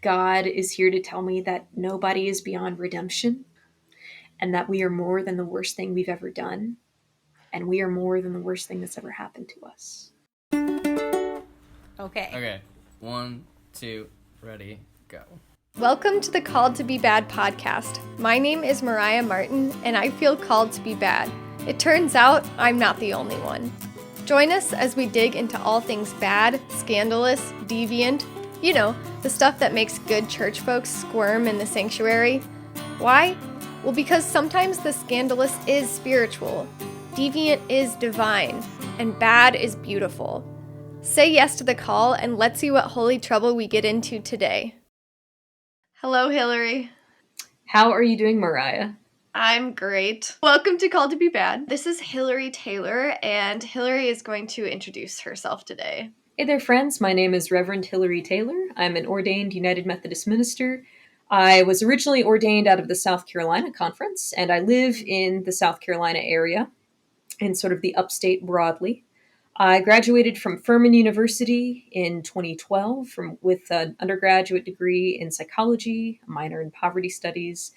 God is here to tell me that nobody is beyond redemption and that we are more than the worst thing we've ever done. And we are more than the worst thing that's ever happened to us. Okay. 1, 2, ready, go. Welcome to the Called to Be Bad podcast. My name is Mariah Martin, and I feel called to be bad. It turns out I'm not the only one. Join us as we dig into all things bad, scandalous, deviant, the stuff that makes good church folks squirm in the sanctuary. Why? Well, because sometimes the scandalous is spiritual, deviant is divine, and bad is beautiful. Say yes to the call, and let's see what holy trouble we get into today. Hello, Hillary. How are you doing, Mariah? I'm great. Welcome to Called to Be Bad. This is Hillary Taylor, and Hillary is going to introduce herself today. Hey there, friends. My name is Reverend Hillary Taylor. I'm an ordained United Methodist minister. I was originally ordained out of the South Carolina Conference, and I live in the South Carolina area, in sort of the upstate broadly. I graduated from Furman University in 2012 with an undergraduate degree in psychology, a minor in poverty studies.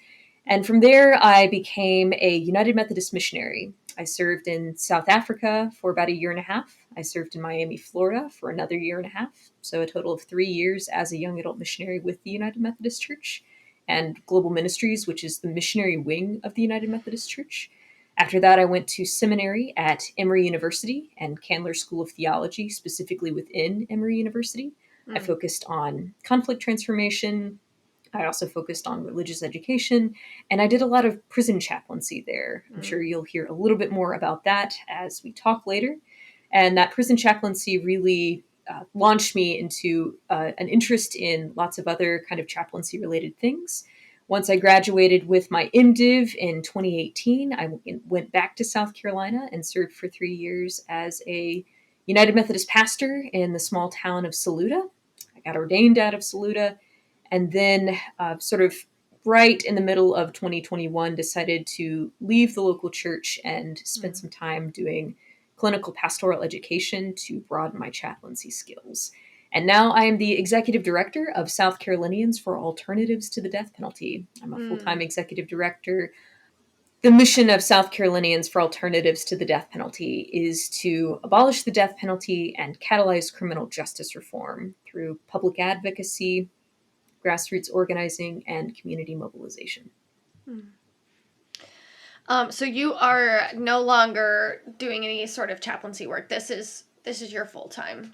And from there, I became a United Methodist missionary. I served in South Africa for about 1.5 years. I served in Miami, Florida for another 1.5 years. So a total of 3 years as a young adult missionary with the United Methodist Church and Global Ministries, which is the missionary wing of the United Methodist Church. After that, I went to seminary at Emory University and Candler School of Theology, specifically within Emory University. I focused on conflict transformation. I also focused on religious education, and I did a lot of prison chaplaincy there. I'm sure you'll hear a little bit more about that as we talk later. And that prison chaplaincy really launched me into an interest in lots of other kind of chaplaincy-related things. Once I graduated with my MDiv in 2018, I went back to South Carolina and served for 3 years as a United Methodist pastor in the small town of Saluda. I got ordained out of Saluda, and then sort of right in the middle of 2021, decided to leave the local church and spend some time doing clinical pastoral education to broaden my chaplaincy skills. And now I am the executive director of South Carolinians for Alternatives to the Death Penalty. I'm a full-time executive director. The mission of South Carolinians for Alternatives to the Death Penalty is to abolish the death penalty and catalyze criminal justice reform through public advocacy, grassroots organizing, and community mobilization. So you are no longer doing any sort of chaplaincy work. This is your full-time.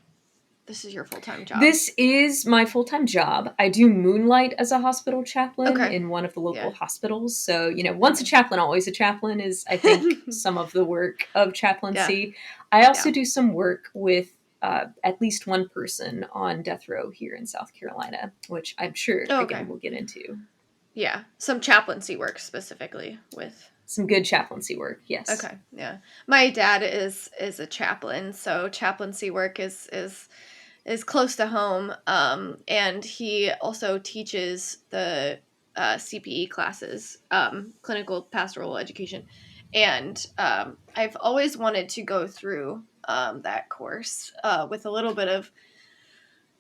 This is your full-time job. This is my full-time job. I do moonlight as a hospital chaplain in one of the local hospitals. So, once a chaplain, always a chaplain is, I think, some of the work of chaplaincy. I also do some work with at least one person on death row here in South Carolina, which I'm sure, again, we'll get into. Yeah, some chaplaincy work specifically with... Some good chaplaincy work, yes. Okay, yeah. My dad is a chaplain, so chaplaincy work is close to home, and he also teaches the CPE classes, clinical pastoral education, and I've always wanted to go through that course with a little bit of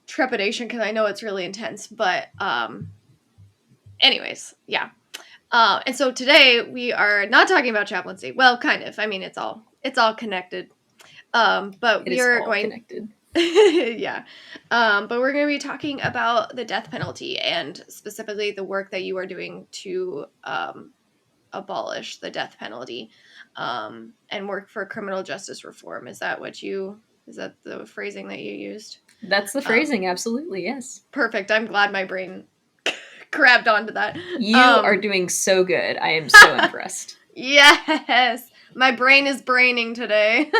trepidation because I know it's really intense, but anyways, yeah. And so today we are not talking about chaplaincy. Well, kind of. I mean, it's all connected. But we are going connected. yeah. But we're going to be talking about the death penalty and specifically the work that you are doing to abolish the death penalty and work for criminal justice reform. Is that the phrasing that you used? That's the phrasing, absolutely, yes. Perfect. I'm glad my brain grabbed onto that. You are doing so good. I am so impressed. Yes. My brain is braining today.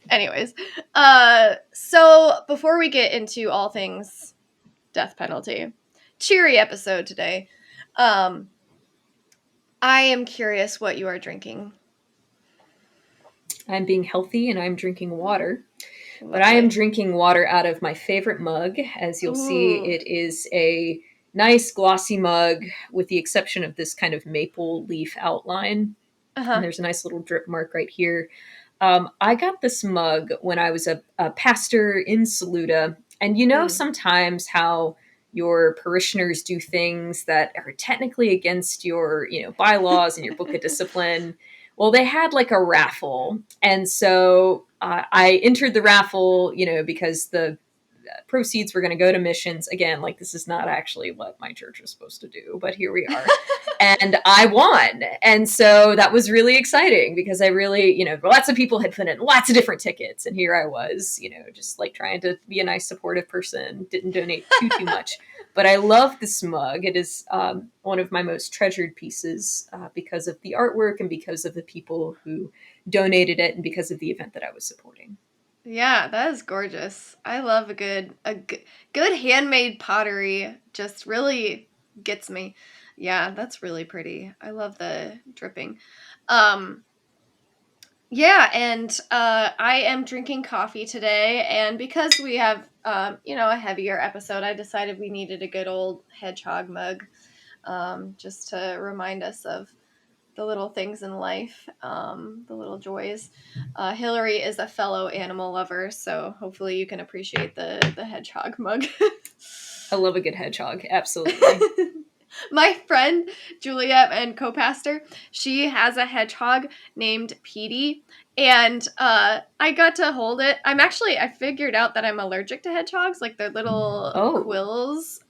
Anyways, so before we get into all things death penalty, cheery episode today. I am curious what you are drinking. I'm being healthy and I'm drinking water. But I am drinking water out of my favorite mug. As you'll see, it is a nice glossy mug with the exception of this kind of maple leaf outline. And there's a nice little drip mark right here. I got this mug when I was a pastor in Saluda. And sometimes how your parishioners do things that are technically against your, bylaws and your book of discipline. Well, they had like a raffle. And so I entered the raffle, because the proceeds were going to go to missions. Again, like this is not actually what my church was supposed to do, but here we are. And I won. And so that was really exciting because I really, lots of people had put in lots of different tickets. And here I was, just like trying to be a nice, supportive person, didn't donate too much. But I love this mug. It is one of my most treasured pieces because of the artwork and because of the people who donated it and because of the event that I was supporting. Yeah, that is gorgeous. I love a good handmade pottery. Just really gets me. Yeah, that's really pretty. I love the dripping. Yeah, and I am drinking coffee today, and because we have a heavier episode, I decided we needed a good old hedgehog mug, just to remind us of the little things in life, the little joys. Hillary is a fellow animal lover, so hopefully you can appreciate the hedgehog mug. I love a good hedgehog. Absolutely. My friend Juliet and co-pastor, she has a hedgehog named Petey, and I got to hold it. I figured out that I'm allergic to hedgehogs, like their little quills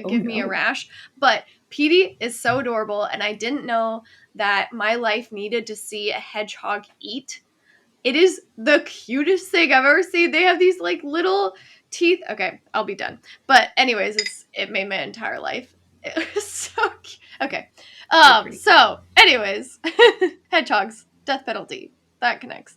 give me a rash, but Petey is so adorable, and I didn't know that my life needed to see a hedgehog eat. It is the cutest thing I've ever seen. They have these like little teeth. Okay, I'll be done. But anyways, it made my entire life. It was so cute. Okay. So anyways, hedgehogs, death penalty. That connects.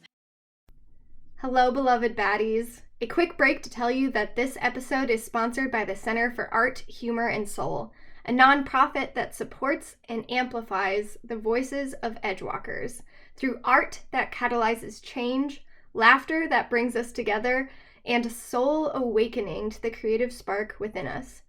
Hello, beloved baddies. A quick break to tell you that this episode is sponsored by the Center for Art, Humor, and Soul, a nonprofit that supports and amplifies the voices of edgewalkers through art that catalyzes change, laughter that brings us together, and soul awakening to the creative spark within us.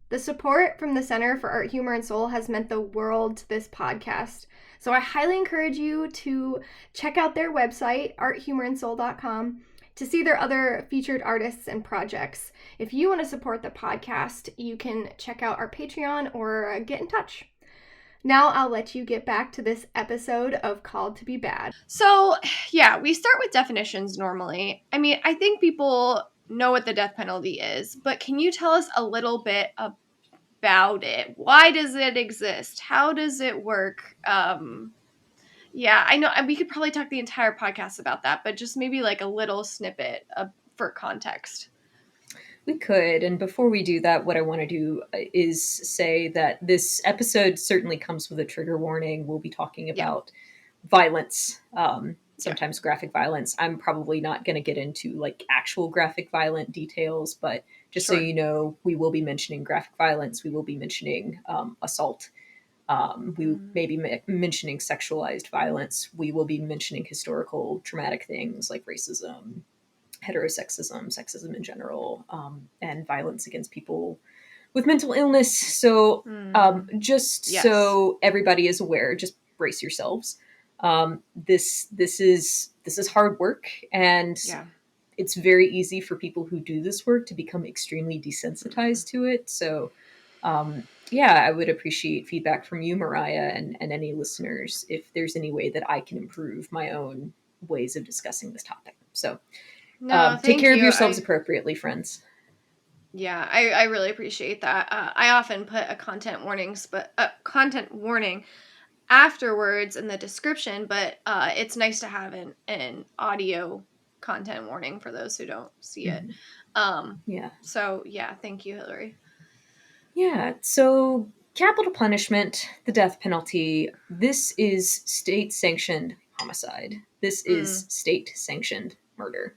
The support from the Center for Art, Humor, and Soul has meant the world to this podcast, so I highly encourage you to check out their website, arthumorandsoul.com, to see their other featured artists and projects. If you want to support the podcast, you can check out our Patreon or get in touch. Now I'll let you get back to this episode of Called to Be Bad. So, yeah, we start with definitions normally. I mean, I think people know what the death penalty is, but can you tell us a little bit about it? Why does it exist? How does it work? Yeah, I know we could probably talk the entire podcast about that, but just maybe like a little snippet for context. We could. And before we do that, what I want to do is say that this episode certainly comes with a trigger warning. We'll be talking about violence, sometimes graphic violence. I'm probably not going to get into like actual graphic violent details, but just so you know, we will be mentioning graphic violence. We will be mentioning assault. We may be mentioning sexualized violence. We will be mentioning historical traumatic things like racism, heterosexism, sexism in general, and violence against people with mental illness. So so everybody is aware, just brace yourselves. This is hard work, and it's very easy for people who do this work to become extremely desensitized to it. So I would appreciate feedback from you, Mariah, and any listeners if there's any way that I can improve my own ways of discussing this topic. So take care of yourselves appropriately, friends. Yeah, I really appreciate that. I often put a content warning afterwards in the description, but it's nice to have an audio content warning for those who don't see it. So yeah, thank you, Hillary. Yeah, so capital punishment, the death penalty, this is state-sanctioned homicide. This is state-sanctioned murder.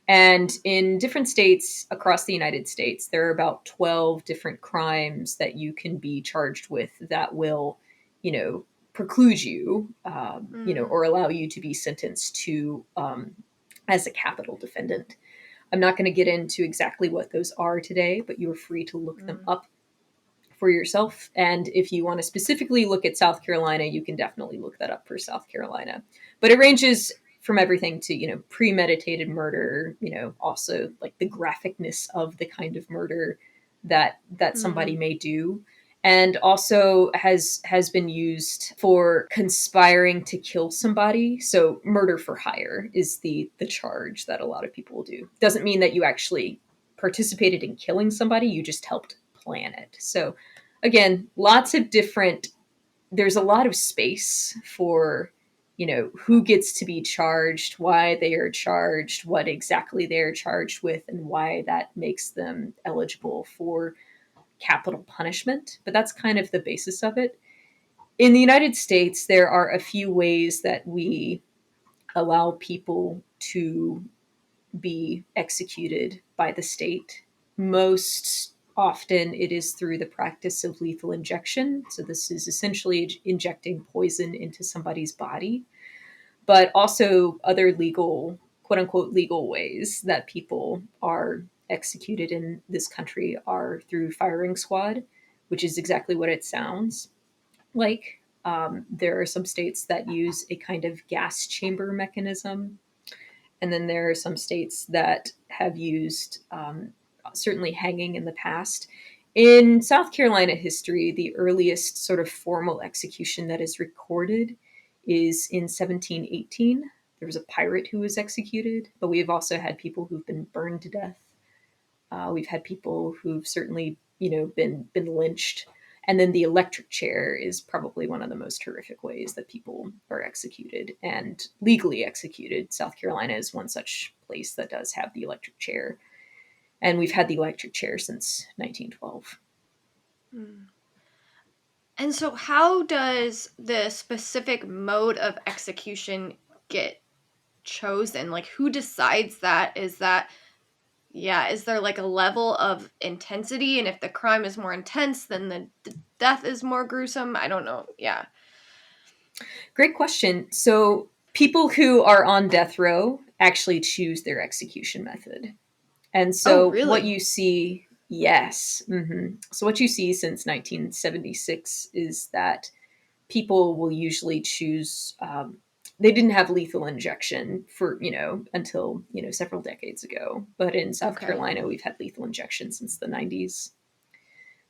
And in different states across the United States, there are about 12 different crimes that you can be charged with that will, preclude you, or allow you to be sentenced to as a capital defendant. I'm not going to get into exactly what those are today, but you are free to look them up for yourself. And if you want to specifically look at South Carolina, you can definitely look that up for South Carolina. But it ranges from everything to, premeditated murder, also like the graphicness of the kind of murder, that somebody may do, and also has been used for conspiring to kill somebody. So murder for hire is the charge that a lot of people do. Doesn't mean that you actually participated in killing somebody, you just helped plan it. So again, lots of different, there's a lot of space for, who gets to be charged, why they are charged, what exactly they're charged with, and why that makes them eligible for capital punishment. But that's kind of the basis of it. In the United States, there are a few ways that we allow people to be executed by the state. Most often, it is through the practice of lethal injection. So, this is essentially injecting poison into somebody's body, but also other legal, quote unquote, legal ways that people are executed in this country are through firing squad, which is exactly what it sounds like. There are some states that use a kind of gas chamber mechanism. And then there are some states that have used certainly hanging in the past. In South Carolina history, the earliest sort of formal execution that is recorded is in 1718. There was a pirate who was executed, but we've also had people who've been burned to death. We've had people who've certainly, been lynched. And then the electric chair is probably one of the most horrific ways that people are executed and legally executed. South Carolina is one such place that does have the electric chair. And we've had the electric chair since 1912. And so how does the specific mode of execution get chosen? Like, who decides that? Is there like a level of intensity? And if the crime is more intense, then the death is more gruesome? I don't know. Yeah. Great question. So people who are on death row actually choose their execution method. And so really? what you see, yes. So what you see since 1976 is that people will usually choose, they didn't have lethal injection for, until, several decades ago. But in South Carolina, we've had lethal injection since the 90s.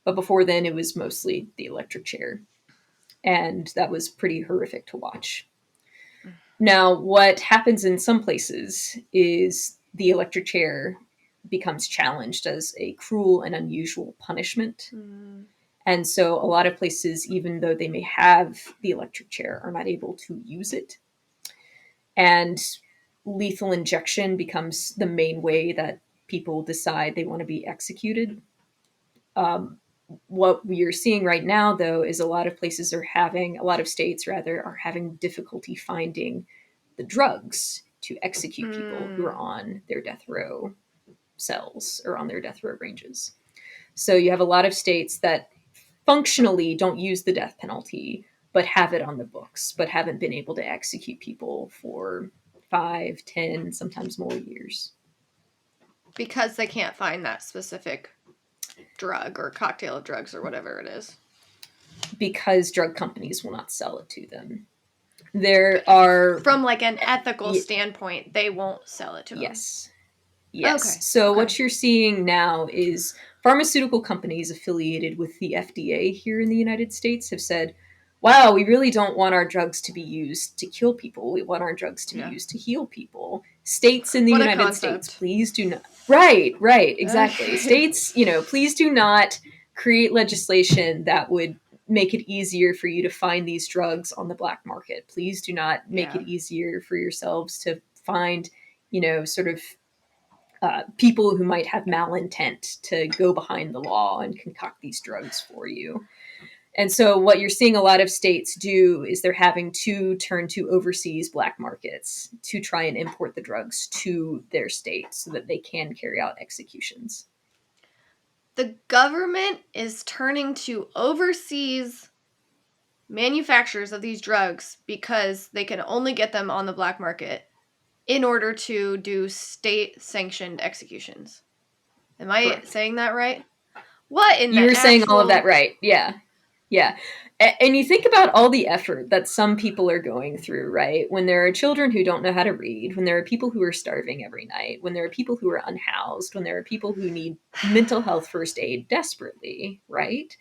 But before then, it was mostly the electric chair. And that was pretty horrific to watch. Now, what happens in some places is the electric chair becomes challenged as a cruel and unusual punishment. And so a lot of places, even though they may have the electric chair, are not able to use it. And lethal injection becomes the main way that people decide they want to be executed. What we are seeing right now, though, is a lot of states are having difficulty finding the drugs to execute people who are on their death row cells or on their death row ranges. So you have a lot of states that functionally don't use the death penalty, but have it on the books, but haven't been able to execute people for 5, 10, sometimes more years. Because they can't find that specific drug or cocktail of drugs or whatever it is. Because drug companies will not sell it to them. There are... From like an ethical standpoint, they won't sell it to them. Yes. So what you're seeing now is pharmaceutical companies affiliated with the FDA here in the United States have said, wow, we really don't want our drugs to be used to kill people. We want our drugs to be used to heal people. States in the United States, please do not... Right, exactly. Okay. States, please do not create legislation that would make it easier for you to find these drugs on the black market. Please do not make it easier for yourselves to find, people who might have malintent to go behind the law and concoct these drugs for you. And so what you're seeing a lot of states do is they're having to turn to overseas black markets to try and import the drugs to their state so that they can carry out executions. The government is turning to overseas manufacturers of these drugs because they can only get them on the black market in order to do state-sanctioned executions. Am I saying that right? What in the You're saying all of that right, yeah. Yeah. And you think about all the effort that some people are going through, right? When there are children who don't know how to read, when there are people who are starving every night, when there are people who are unhoused, when there are people who need mental health first aid desperately, right?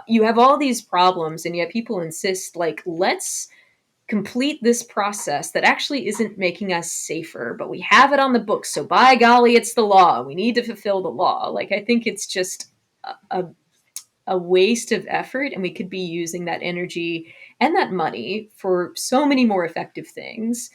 You have all these problems, and yet people insist, like, let's complete this process that actually isn't making us safer, but we have it on the books. So by golly, it's the law. We need to fulfill the law. Like, I think it's just a, a waste of effort, and we could be using that energy and that money for so many more effective things.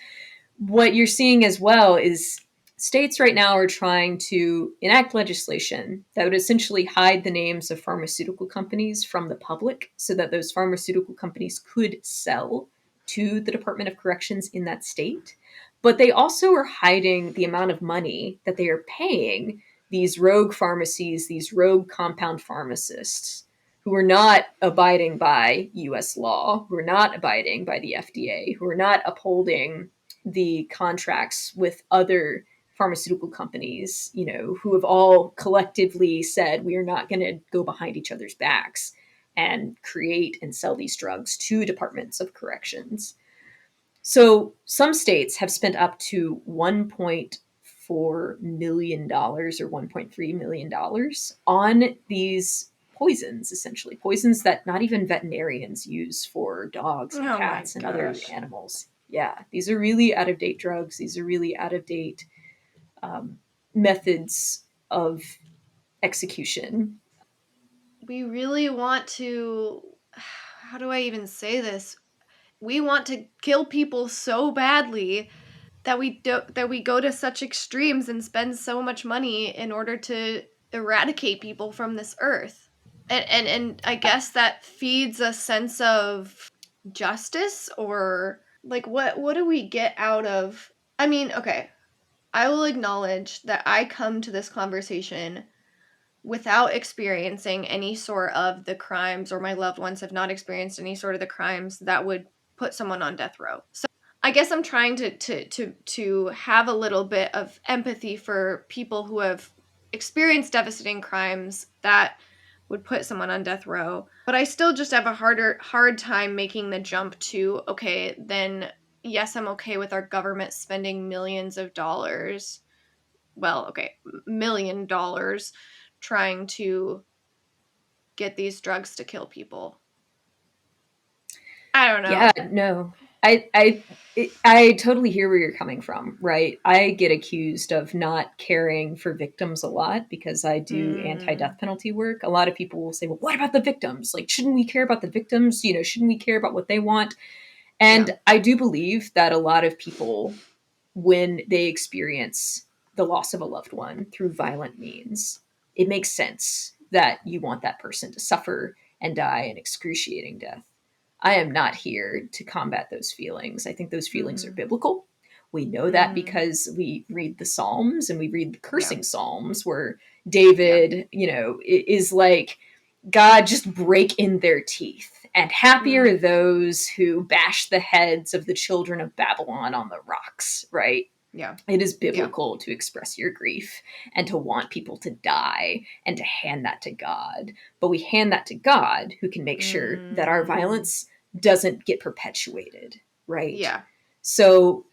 What you're seeing as well is states right now are trying to enact legislation that would essentially hide the names of pharmaceutical companies from the public so that those pharmaceutical companies could sell to the Department of Corrections in that state. But they also are hiding the amount of money that they are paying these rogue pharmacies, these rogue compound pharmacists who are not abiding by US law, who are not abiding by the FDA, who are not upholding the contracts with other pharmaceutical companies, you know, who have all collectively said we are not going to go behind each other's backs and create and sell these drugs to departments of corrections. So some states have spent up to $1.4 million or $1.3 million on these poisons, essentially poisons that not even veterinarians use for dogs and Oh my cats and other gosh. animals. Yeah, these are really out of date drugs. These are really out of date um, methods of execution. We really want to, how do I even say this? We want to kill people so badly that we go to such extremes and spend so much money in order to eradicate people from this earth. And I guess that feeds a sense of justice, or like what do we get out of, I mean, okay, I will acknowledge that I come to this conversation without experiencing any sort of the crimes, or my loved ones have not experienced any sort of the crimes that would put someone on death row. So I guess I'm trying to have a little bit of empathy for people who have experienced devastating crimes that would put someone on death row. But I still just have a hard time making the jump to, okay, then yes, I'm okay with our government spending millions of dollars. Well, okay, $1 million trying to get these drugs to kill people. I don't Yeah, know. no. I totally hear where you're coming from, right? I get accused of not caring for victims a lot because I do Mm, anti-death penalty work. A lot of people will say, "Well, what about the victims? Like, shouldn't we care about the victims? You know, shouldn't we care about what they want?" yeah. And I do believe that a lot of people, when they experience the loss of a loved one through violent means, it makes sense that you want that person to suffer and die an excruciating death. I am not here to combat those feelings. I think those feelings are Mm-hmm. biblical. We know that Mm-hmm. because we read the Psalms and we read the Yeah. cursing Psalms where Yeah. David, you know, is like, God, just break in their teeth. And happy are Mm, those who bash the heads of the children of Babylon on the rocks, right? yeah. It is Yeah. biblical to express your grief and to want people to die and to hand that to God. But we hand that to God, who can make sure that our Mm, violence doesn't get perpetuated, right? yeah. So,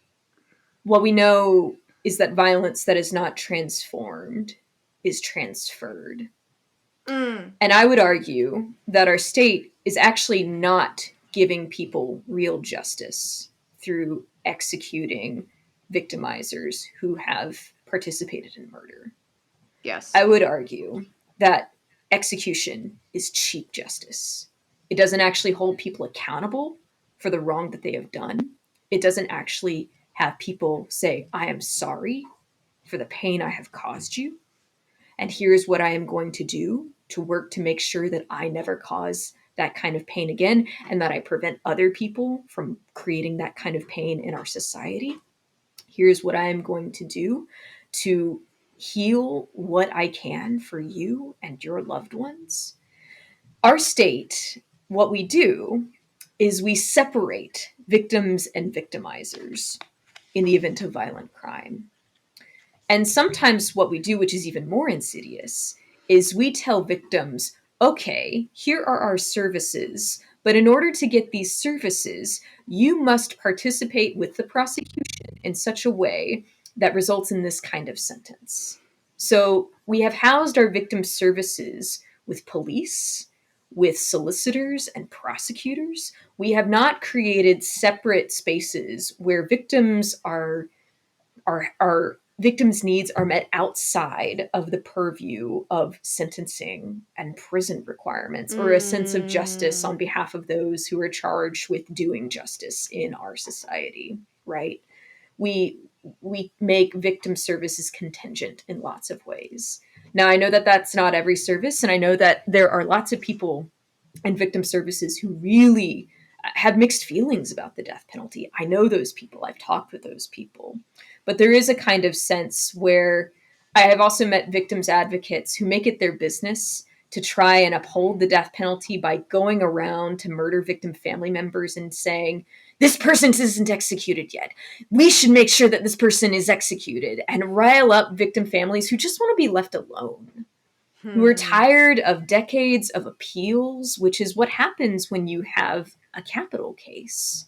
what we know is that violence that is not transformed is transferred. Mm, And I would argue that our state is actually not giving people real justice through executing victimizers who have participated in murder. yes. I would argue that execution is cheap justice. It doesn't actually hold people accountable for the wrong that they have done. It doesn't actually have people say, I am sorry for the pain I have caused you, and here's what I am going to do to work to make sure that I never cause that kind of pain again and that I prevent other people from creating that kind of pain in our society. Here's what I am going to do to heal what I can for you and your loved ones. Our state, what we do is we separate victims and victimizers in the event of violent crime. And sometimes what we do, which is even more insidious, is we tell victims, okay, here are our services, but in order to get these services, you must participate with the prosecution in such a way that results in this kind of sentence. So we have housed our victim services with police, with solicitors and prosecutors. We have not created separate spaces where our victims' needs are met outside of the purview of sentencing and prison requirements, or a sense of justice on behalf of those who are charged with doing justice in our society, right? We make victim services contingent in lots of ways. Now, I know that that's not every service, and I know that there are lots of people in victim services who really have mixed feelings about the death penalty. I know those people. I've talked with those people. But there is a kind of sense where I have also met victims advocates who make it their business to try and uphold the death penalty by going around to murder victim family members and saying, this person isn't executed yet. We should make sure that this person is executed, and rile up victim families who just want to be left alone, who are tired of decades of appeals, which is what happens when you have a capital case.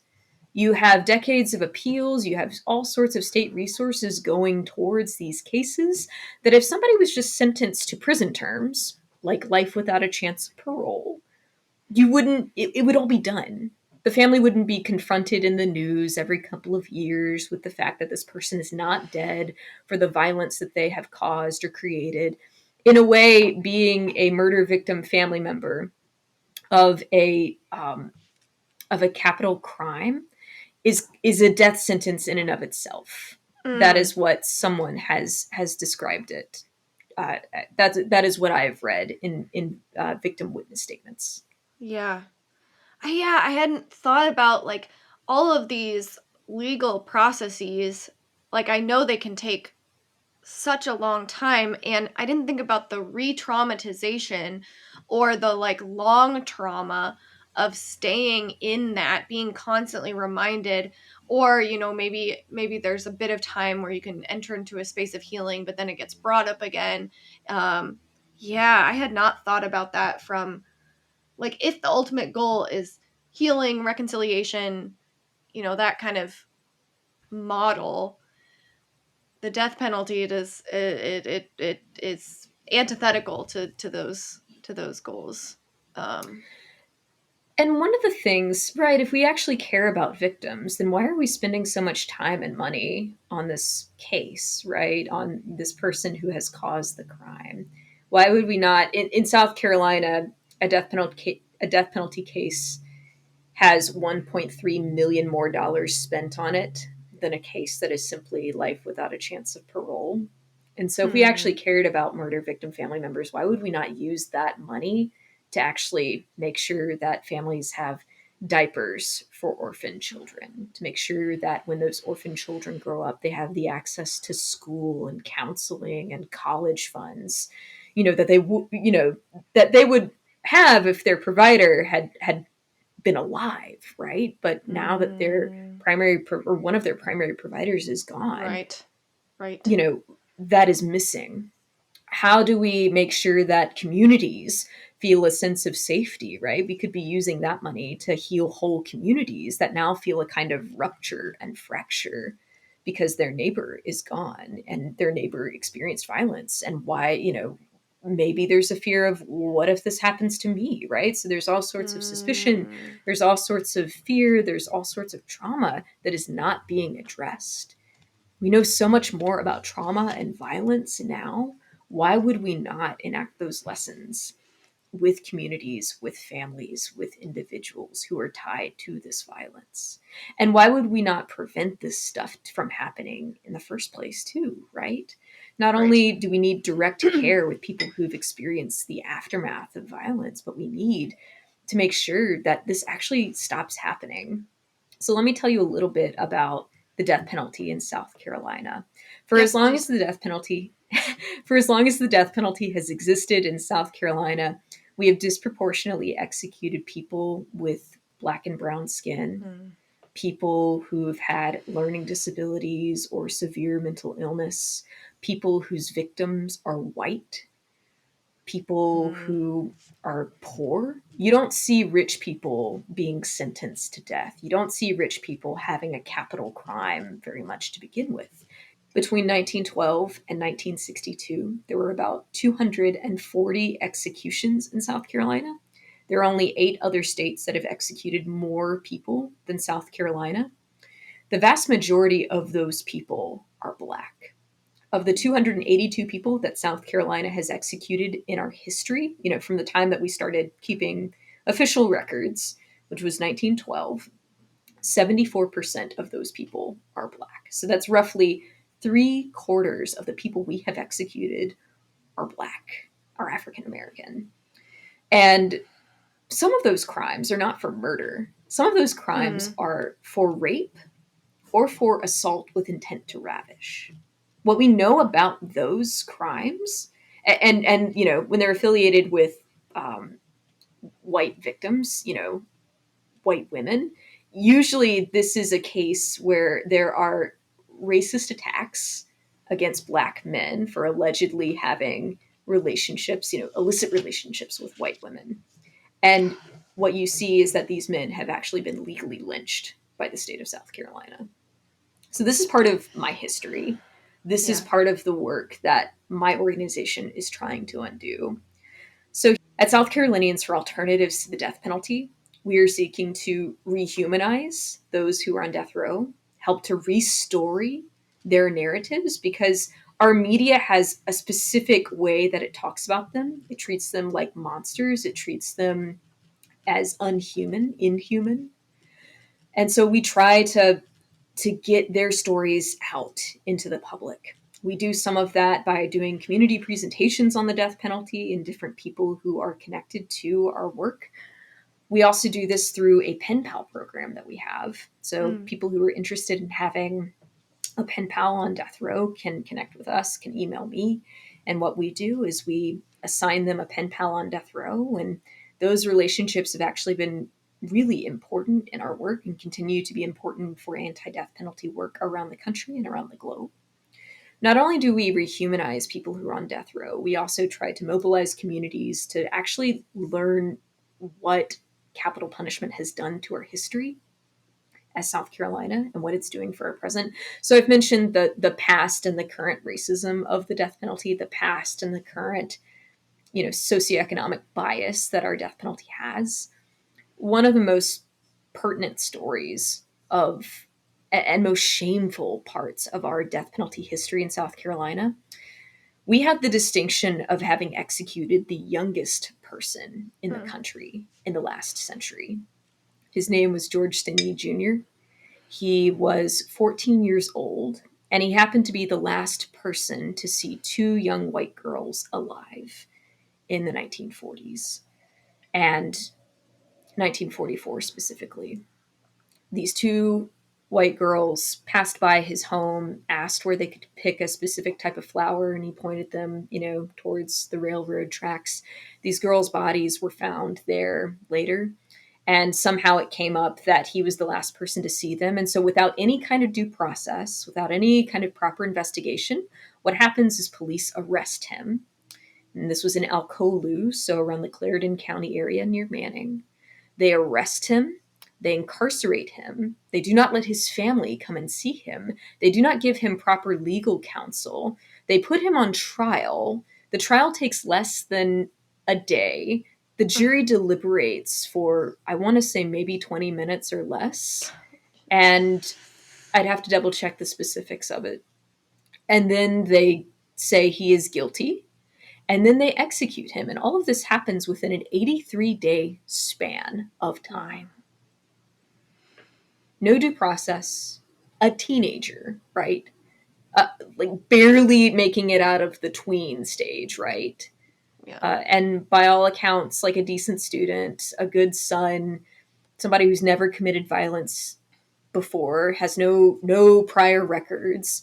You have decades of appeals, you have all sorts of state resources going towards these cases, that if somebody was just sentenced to prison terms, like life without a chance of parole, it would all be done. The family wouldn't be confronted in the news every couple of years with the fact that this person is not dead for the violence that they have caused or created. In a way, being a murder victim family member of a capital crime is a death sentence in and of itself. That is what someone has described it. That is what I have read in victim witness statements. Yeah. Yeah, I hadn't thought about like all of these legal processes. Like I know they can take such a long time, and I didn't think about the re-traumatization or the like long trauma of staying in that, being constantly reminded, or maybe there's a bit of time where you can enter into a space of healing, but then it gets brought up again. Yeah, I had not thought about that from like if the ultimate goal is healing, reconciliation, that kind of model, the death penalty it is antithetical to those goals. And one of the things, right, if we actually care about victims, then why are we spending so much time and money on this case, right? On this person who has caused the crime? Why would we not, in South Carolina, a death penalty case has 1.3 million more dollars spent on it than a case that is simply life without a chance of parole. And so if we actually cared about murder victim family members, why would we not use that money to actually make sure that families have diapers for orphan children, to make sure that when those orphan children grow up, they have the access to school and counseling and college funds, that that they would have if their provider had been alive, right? But now that their primary or one of their primary providers is gone, Right. That is missing. How do we make sure that communities feel a sense of safety, right? We could be using that money to heal whole communities that now feel a kind of rupture and fracture because their neighbor is gone and their neighbor experienced violence. And why, maybe there's a fear of what if this happens to me, right? So there's all sorts of suspicion, there's all sorts of fear, there's all sorts of trauma that is not being addressed. We know so much more about trauma and violence now. Why would we not enact those lessons with communities, with families, with individuals who are tied to this violence? And why would we not prevent this stuff from happening in the first place, too, right? Not only do we need direct care with people who've experienced the aftermath of violence, but we need to make sure that this actually stops happening. So let me tell you a little bit about the death penalty in South Carolina. For Yes, as long please. as the death penalty for as long as the death penalty has existed in South Carolina, we have disproportionately executed people with black and brown skin, people who've had learning disabilities or severe mental illness, people whose victims are white, people who are poor. You don't see rich people being sentenced to death. You don't see rich people having a capital crime very much to begin with. Between 1912 and 1962, there were about 240 executions in South Carolina. There are only 8 other states that have executed more people than South Carolina. The vast majority of those people are Black. Of the 282 people that South Carolina has executed in our history, from the time that we started keeping official records, which was 1912, 74% of those people are Black. So that's roughly 3/4 of the people we have executed are Black, are African American. And some of those crimes are not for murder. Some of those crimes are for rape or for assault with intent to ravish. What we know about those crimes, and when they're affiliated with white victims, white women, usually this is a case where there are racist attacks against Black men for allegedly having relationships, illicit relationships with white women. And what you see is that these men have actually been legally lynched by the state of South Carolina. So this is part of my history. This is part of the work that my organization is trying to undo. So at South Carolinians for Alternatives to the Death Penalty, we are seeking to rehumanize those who are on death row, help to restory their narratives, because our media has a specific way that it talks about them. It treats them like monsters. It treats them as unhuman, inhuman. And so we try to get their stories out into the public. We do some of that by doing community presentations on the death penalty and different people who are connected to our work. We also do this through a pen pal program that we have. So people who are interested in having a pen pal on death row can connect with us, can email me. And what we do is we assign them a pen pal on death row. And those relationships have actually been really important in our work and continue to be important for anti-death penalty work around the country and around the globe. Not only do we rehumanize people who are on death row, we also try to mobilize communities to actually learn what capital punishment has done to our history as South Carolina and what it's doing for our present. So I've mentioned the past and the current racism of the death penalty, the past and the current, socioeconomic bias that our death penalty has. One of the most pertinent stories of and most shameful parts of our death penalty history in South Carolina, we had the distinction of having executed the youngest person in the country in the last century. His name was George Stinney Jr. He was 14 years old, and he happened to be the last person to see 2 young white girls alive in the 1940s and 1944 specifically. These 2 white girls passed by his home, asked where they could pick a specific type of flower, and he pointed them, towards the railroad tracks. These girls' bodies were found there later, and somehow it came up that he was the last person to see them. And so without any kind of due process, without any kind of proper investigation, what happens is police arrest him. And this was in Alcolu, so around the Clarendon County area near Manning. They arrest him. They incarcerate him. They do not let his family come and see him. They do not give him proper legal counsel. They put him on trial. The trial takes less than a day. The jury deliberates for, I want to say, maybe 20 minutes or less. And I'd have to double check the specifics of it. And then they say he is guilty. And then they execute him. And all of this happens within an 83-day span of time. No due process, a teenager, right? Like barely making it out of the tween stage, right? Yeah. And by all accounts, like a decent student, a good son, somebody who's never committed violence before, has no prior records.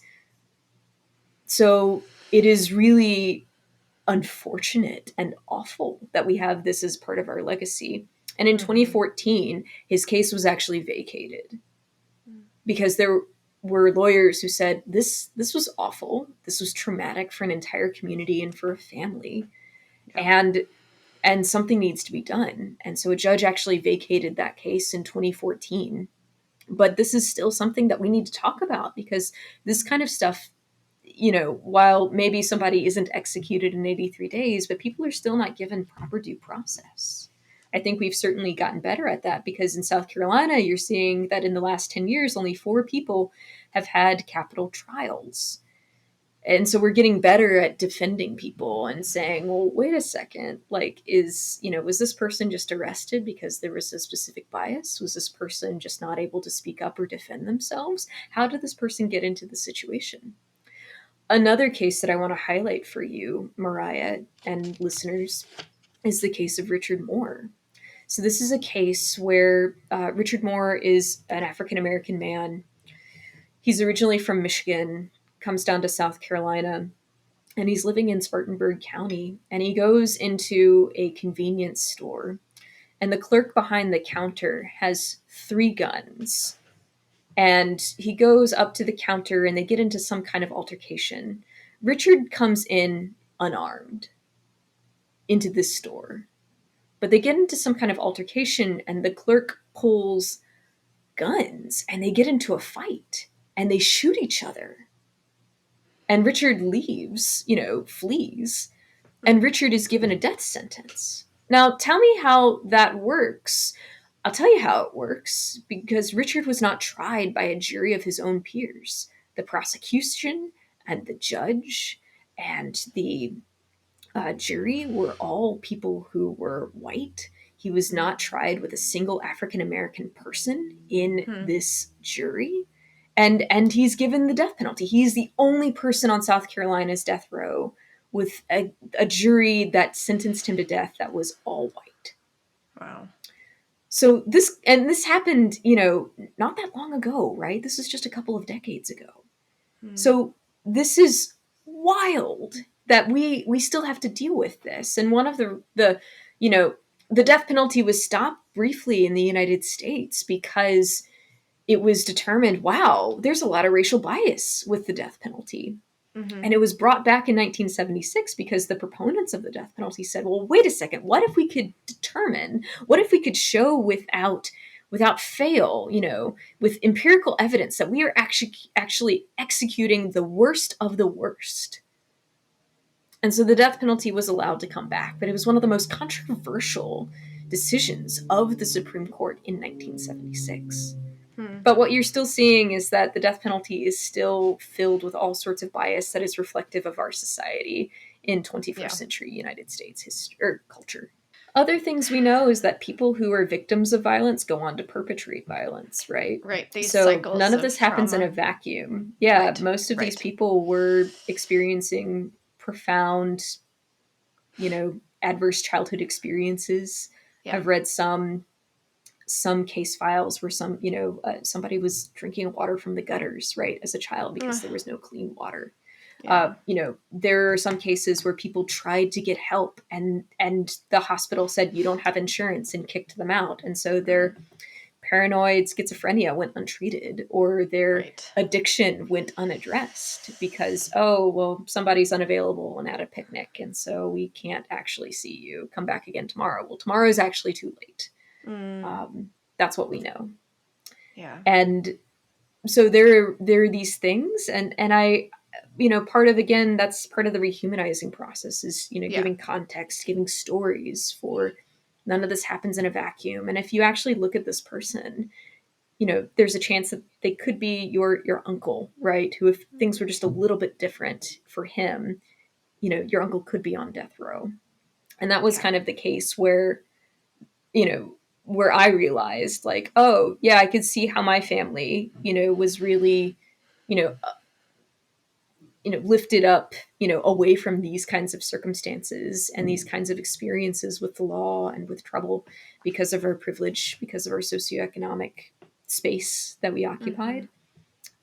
So it is really unfortunate and awful that we have this as part of our legacy. And in 2014, his case was actually vacated because there were lawyers who said this was awful. This was traumatic for an entire community and for a family. and something needs to be done. And so a judge actually vacated that case in 2014. But this is still something that we need to talk about, because this kind of stuff, while maybe somebody isn't executed in 83 days, but people are still not given proper due process. I think we've certainly gotten better at that, because in South Carolina, you're seeing that in the last 10 years, only 4 people have had capital trials. And so we're getting better at defending people and saying, well, wait a second, like, was this person just arrested because there was a specific bias? Was this person just not able to speak up or defend themselves? How did this person get into the situation? Another case that I want to highlight for you, Mariah, and listeners, is the case of Richard Moore. So this is a case where Richard Moore is an African-American man. He's originally from Michigan, comes down to South Carolina, and he's living in Spartanburg County. And he goes into a convenience store, and the clerk behind the counter has 3 guns. And he goes up to the counter, and they get into some kind of altercation. Richard comes in unarmed into this store, but they get into some kind of altercation, and the clerk pulls guns, and they get into a fight, and they shoot each other. And Richard leaves, flees, and Richard is given a death sentence. Now, tell me how that works. I'll tell you how it works, because Richard was not tried by a jury of his own peers. The prosecution and the judge and the jury were all people who were white. He was not tried with a single African-American person in this jury. And he's given the death penalty. He's the only person on South Carolina's death row with a jury that sentenced him to death that was all white. Wow. So this happened, not that long ago, right? This was just a couple of decades ago. So this is wild that we still have to deal with this. And one of the death penalty was stopped briefly in the United States because it was determined, wow, there's a lot of racial bias with the death penalty. And it was brought back in 1976 because the proponents of the death penalty said, well, wait a second, what if we could show without fail, with empirical evidence that we are actually executing the worst of the worst. And so the death penalty was allowed to come back, but it was one of the most controversial decisions of the Supreme Court in 1976. But what you're still seeing is that the death penalty is still filled with all sorts of bias that is reflective of our society in 21st century United States history or culture. Other things we know is that people who are victims of violence go on to perpetrate violence, right? Right. These so cycles none of this happens in trauma. a vacuum. Yeah, Right, most of these right. people were experiencing profound, adverse childhood experiences. Yeah. I've read some case files where somebody was drinking water from the gutters, right, as a child because there was no clean water. Yeah. There are some cases where people tried to get help and the hospital said you don't have insurance and kicked them out. And so their paranoid schizophrenia went untreated, or their addiction went unaddressed because, oh, well, somebody's unavailable and at a picnic. And so we can't actually see you. Come back again tomorrow. Well, tomorrow is actually too late. That's what we know. Yeah. And so there are these things, and I, that's part of the rehumanizing process is, giving context, giving stories for none of this happens in a vacuum. And if you actually look at this person, there's a chance that they could be your uncle, right? Who, if things were just a little bit different for him, your uncle could be on death row. And that was kind of the case where I realized, like, oh, yeah, I could see how my family, was really, lifted up, away from these kinds of circumstances and these kinds of experiences with the law and with trouble because of our privilege, because of our socioeconomic space that we occupied.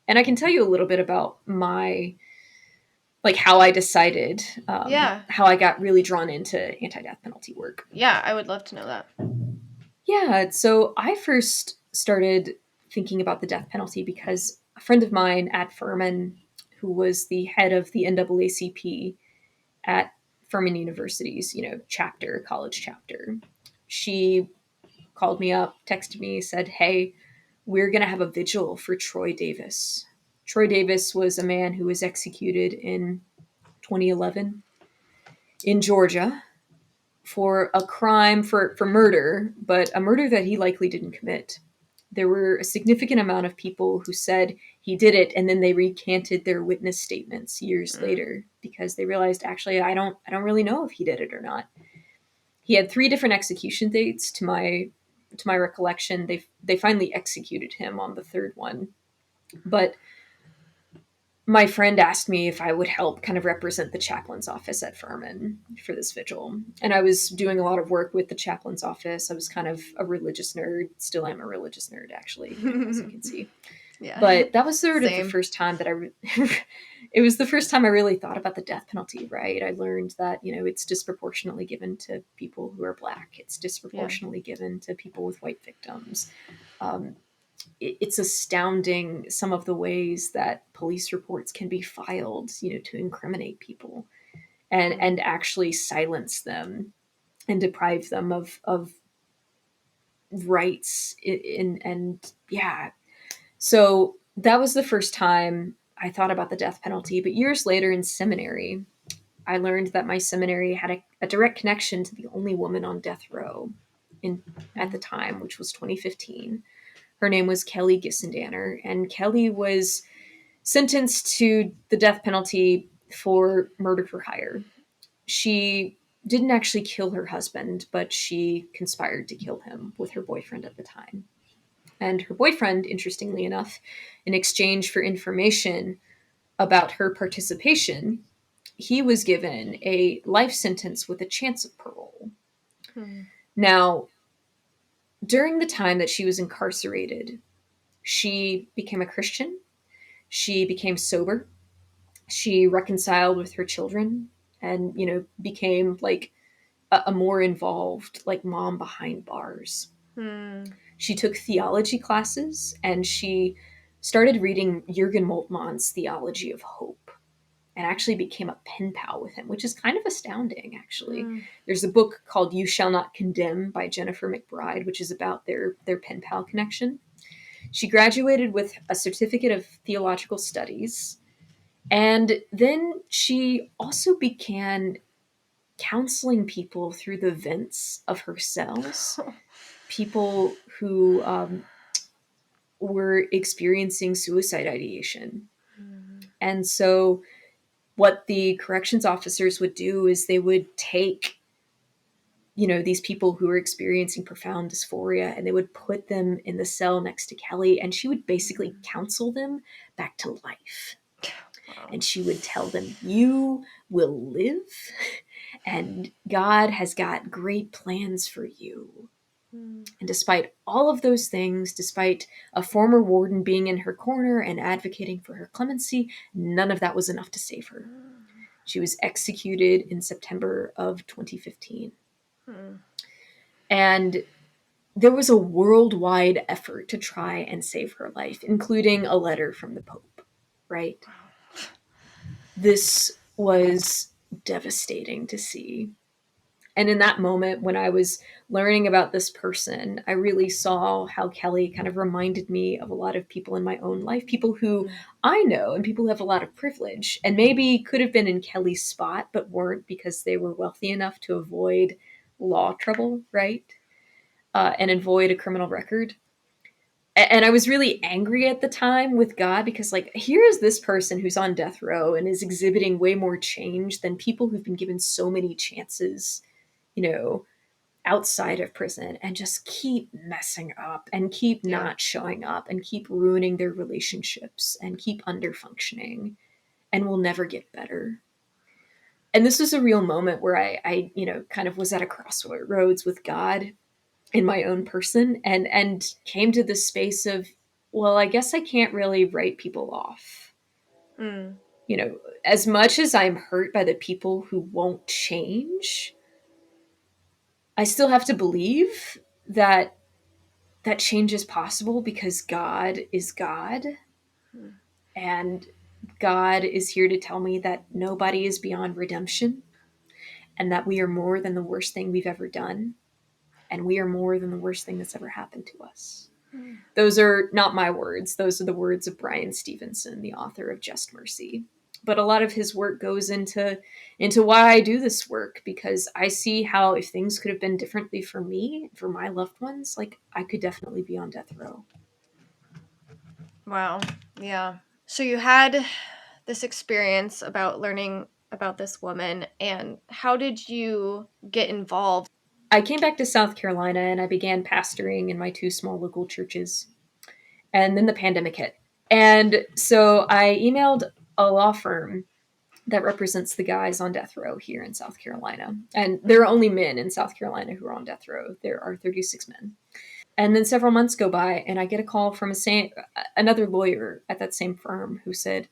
And I can tell you a little bit about how I decided, how I got really drawn into anti-death penalty work. Yeah, I would love to know that. Yeah, so I first started thinking about the death penalty because a friend of mine at Furman, who was the head of the NAACP at Furman University's, college chapter. She called me up, texted me, said, "Hey, we're going to have a vigil for Troy Davis." Troy Davis was a man who was executed in 2011 in Georgia for a crime for murder, but a murder that he likely didn't commit. There were a significant amount of people who said he did it, and then they recanted their witness statements years later because they realized, actually, I don't really know if he did it or not. He had 3 different execution dates to my recollection. They finally executed him on the 3rd one. But my friend asked me if I would help kind of represent the chaplain's office at Furman for this vigil. And I was doing a lot of work with the chaplain's office. I was kind of a religious nerd. Still am a religious nerd, actually, as you can see. Yeah. But that was sort of Same. the first time that it was the first time I really thought about the death penalty, right? I learned that, it's disproportionately given to people who are Black. It's disproportionately given to people with white victims. It's astounding some of the ways that police reports can be filed, to incriminate people and actually silence them and deprive them of rights and yeah. So that was the first time I thought about the death penalty. But years later in seminary, I learned that my seminary had a direct connection to the only woman on death row at the time, which was 2015. Her name was Kelly Gissendanner, and Kelly was sentenced to the death penalty for murder for hire. She didn't actually kill her husband, but she conspired to kill him with her boyfriend at the time. And her boyfriend, interestingly enough, in exchange for information about her participation, he was given a life sentence with a chance of parole. Now, during the time that she was incarcerated, she became a Christian. She became sober. She reconciled with her children and, became like a more involved, like, mom behind bars. She took theology classes and she started reading Jürgen Moltmann's Theology of Hope and actually became a pen pal with him, which is kind of astounding, actually. There's a book called You Shall Not Condemn by Jennifer McBride, which is about their pen pal connection. She graduated with a certificate of theological studies, and then she also began counseling people through the vents of her cells, people who were experiencing suicide ideation. And so what the corrections officers would do is they would take, these people who were experiencing profound dysphoria, and they would put them in the cell next to Kelly, and she would basically counsel them back to life. Wow. And she would tell them, you will live, and God has got great plans for you. And despite all of those things, despite a former warden being in her corner and advocating for her clemency, none of that was enough to save her. She was executed in September of 2015. And there was a worldwide effort to try and save her life, including a letter from the Pope, right? This was devastating to see. And in that moment, when I was learning about this person, I really saw how Kelly kind of reminded me of a lot of people in my own life, people who I know and people who have a lot of privilege and maybe could have been in Kelly's spot, but weren't because they were wealthy enough to avoid law trouble, right? And avoid a criminal record. And I was really angry at the time with God because, like, here is this person who's on death row and is exhibiting way more change than people who've been given so many chances, outside of prison, and just keep messing up and keep not showing up and keep ruining their relationships and keep underfunctioning and will never get better. And this was a real moment where I kind of was at a crossroads with God in my own person and came to this space of, well, I guess I can't really write people off. As much as I'm hurt by the people who won't change, I still have to believe that change is possible because God is God. And God is here to tell me that nobody is beyond redemption. and that we are more than the worst thing we've ever done, and we are more than the worst thing that's ever happened to us. Those are not my words. Those are the words of Brian Stevenson, the author of Just Mercy. But a lot of his work goes into why I do this work, because I see how if things could have been differently for me, for my loved ones, like I could definitely be on death row. Wow. Yeah. So you had this experience about learning about this woman, and how did you get involved? I came back to South Carolina and I began pastoring in my 2 small local churches. And then the pandemic hit. And so I emailed a law firm that represents the guys on death row here in South Carolina. And there are only men in South Carolina who are on death row. There are 36 men. And then several months go by and I get a call from another lawyer at that same firm who said,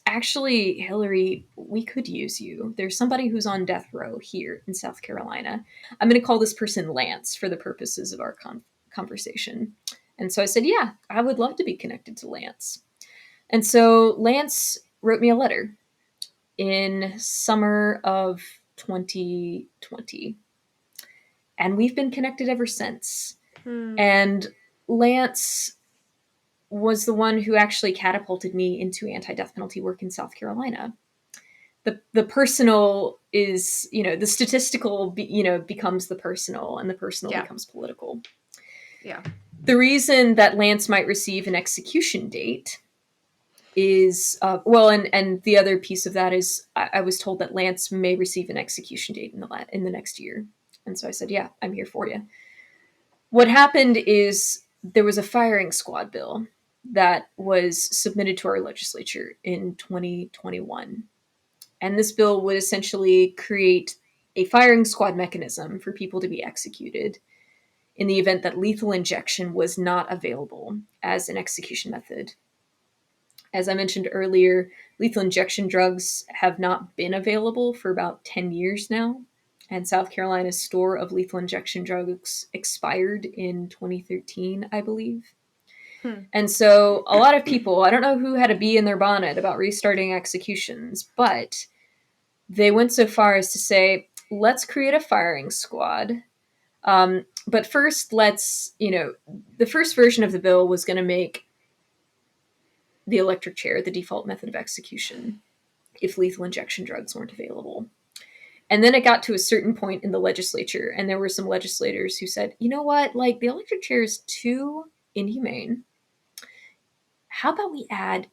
actually, Hillary, we could use you. There's somebody who's on death row here in South Carolina. I'm going to call this person Lance for the purposes of our conversation. And so I said, yeah, I would love to be connected to Lance. And so Lance wrote me a letter in summer of 2020. And we've been connected ever since. And Lance was the one who actually catapulted me into anti-death penalty work in South Carolina. The personal is, the statistical, becomes the personal, and the personal becomes political. Yeah. The reason that Lance might receive an execution date is, and the other piece of that is I was told that Lance may receive an execution date in the next year. And so I said, yeah, I'm here for you. What happened is there was a firing squad bill that was submitted to our legislature in 2021. And this bill would essentially create a firing squad mechanism for people to be executed in the event that lethal injection was not available as an execution method. As I mentioned earlier, lethal injection drugs have not been available for about 10 years now. And South Carolina's store of lethal injection drugs expired in 2013, I believe. And so a lot of people, I don't know who had a bee in their bonnet about restarting executions, but they went so far as to say, let's create a firing squad. But first, the first version of the bill was going to make the electric chair the default method of execution if lethal injection drugs weren't available. And then it got to a certain point in the legislature, and there were some legislators who said, you know what, like the electric chair is too inhumane. How about we add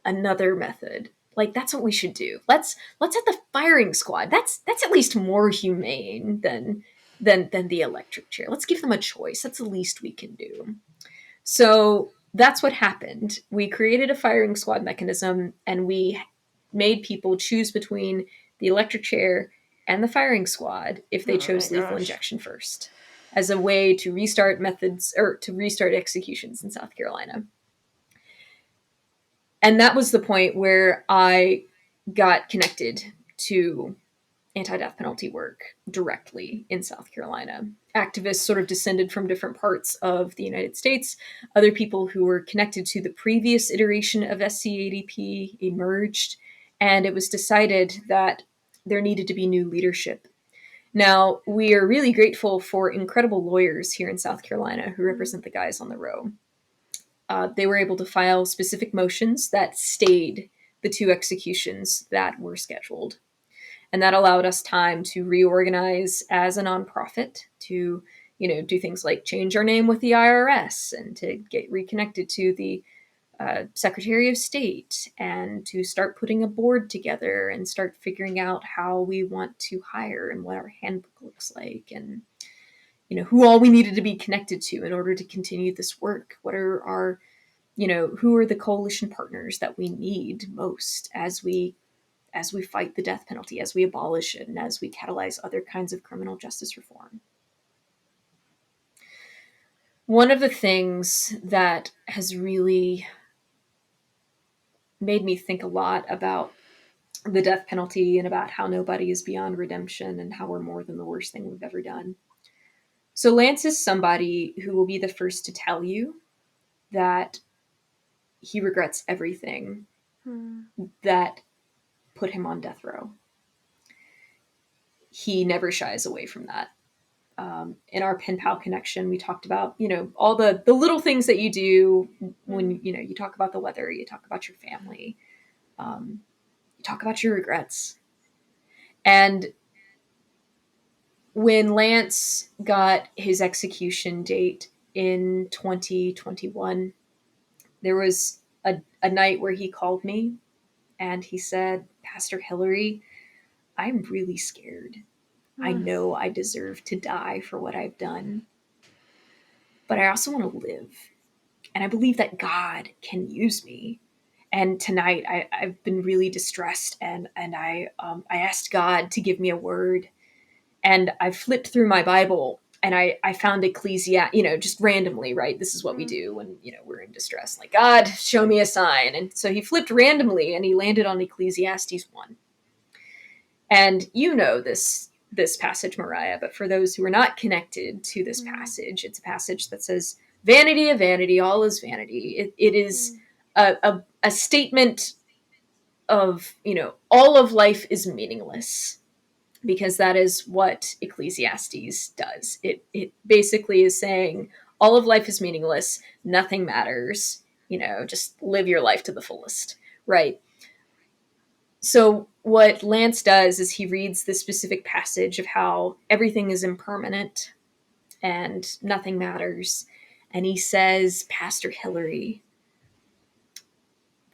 another method? Like that's what we should do. Let's add the firing squad. That's at least more humane than the electric chair. Let's give them a choice. That's the least we can do. So that's what happened. We created a firing squad mechanism, and we made people choose between the electric chair and the firing squad if they chose lethal injection first, as a way to restart executions in South Carolina. And that was the point where I got connected to anti-death penalty work directly in South Carolina. Activists sort of descended from different parts of the United States. Other people who were connected to the previous iteration of SCADP emerged, and it was decided that there needed to be new leadership. Now, we are really grateful for incredible lawyers here in South Carolina who represent the guys on the row. They were able to file specific motions that stayed the 2 executions that were scheduled. And that allowed us time to reorganize as a nonprofit, to do things like change our name with the IRS and to get reconnected to the Secretary of State, and to start putting a board together and start figuring out how we want to hire and what our handbook looks like, and who all we needed to be connected to in order to continue this work. What are our, who are the coalition partners that we need most as we fight the death penalty, as we abolish it, and as we catalyze other kinds of criminal justice reform. One of the things that has really made me think a lot about the death penalty and about how nobody is beyond redemption and how we're more than the worst thing we've ever done. So Lance is somebody who will be the first to tell you that he regrets everything that put him on death row. he never shies away from that. In our pen pal connection, we talked about, all the little things that you do when, you talk about the weather, you talk about your family, you talk about your regrets. And when Lance got his execution date in 2021, there was a night where he called me and he said, Pastor Hillary, I'm really scared. I know I deserve to die for what I've done, but I also want to live. And I believe that God can use me. And tonight I've been really distressed, and I asked God to give me a word. And I flipped through my Bible and I found Ecclesiastes, just randomly, right? This is what we do when, we're in distress. Like, God, show me a sign. And so he flipped randomly and he landed on Ecclesiastes 1. And this passage, Mariah, but for those who are not connected to this passage, it's a passage that says, vanity of vanity, all is vanity. It is a statement of, all of life is meaningless, because that is what Ecclesiastes does. It basically is saying all of life is meaningless, nothing matters, just live your life to the fullest, right? So what Lance does is he reads this specific passage of how everything is impermanent and nothing matters. And he says, Pastor Hillary,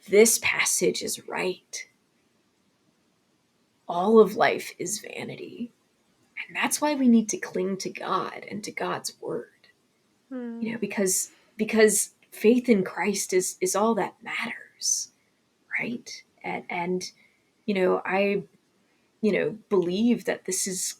this passage is right. All of life is vanity. And that's why we need to cling to God and to God's word. Because faith in Christ is all that matters, right? And I believe that this is